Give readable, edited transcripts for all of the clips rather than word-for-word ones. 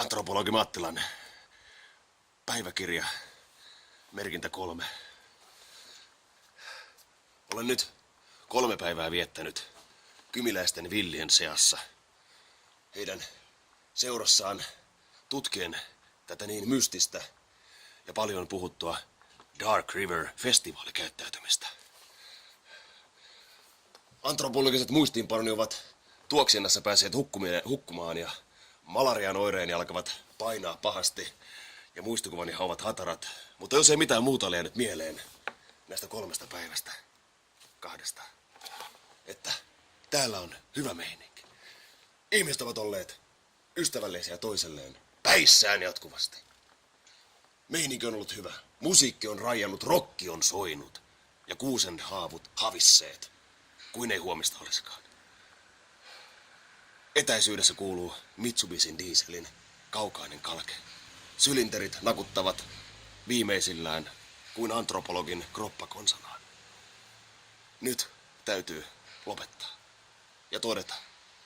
Antropologi Mattilan päiväkirja, merkintä 3. Olen nyt 3 päivää viettänyt kymiläisten villien seassa. Heidän seurassaan tutkien tätä niin mystistä ja paljon puhuttua Dark River-festivaalikäyttäytymistä. Antropologiset muistiinpanoni ovat tuoksinnassa päässeet hukkumaan ja malarian oireeni alkavat painaa pahasti ja muistikuvani ovat hatarat. Mutta jos ei mitään muuta ole jäänyt mieleen näistä 3 päivästä, 2, että täällä on hyvä meininki. Ihmiset ovat olleet ystävällisiä toiselleen päissään jatkuvasti. Meininki on ollut hyvä. Musiikki on rajannut, rokki on soinut ja kuusen haavut havisseet, kuin ei huomista olisikaan. Etäisyydessä kuuluu Mitsubishin dieselin kaukainen kalke. Sylinterit nakuttavat viimeisillään kuin antropologin kroppa konsanaan. Nyt täytyy lopettaa ja todeta,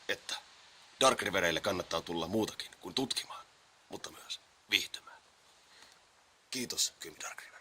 että Dark Rivereille kannattaa tulla muutakin kuin tutkimaan, mutta myös viihtymään. Kiitos, Kymi Dark River.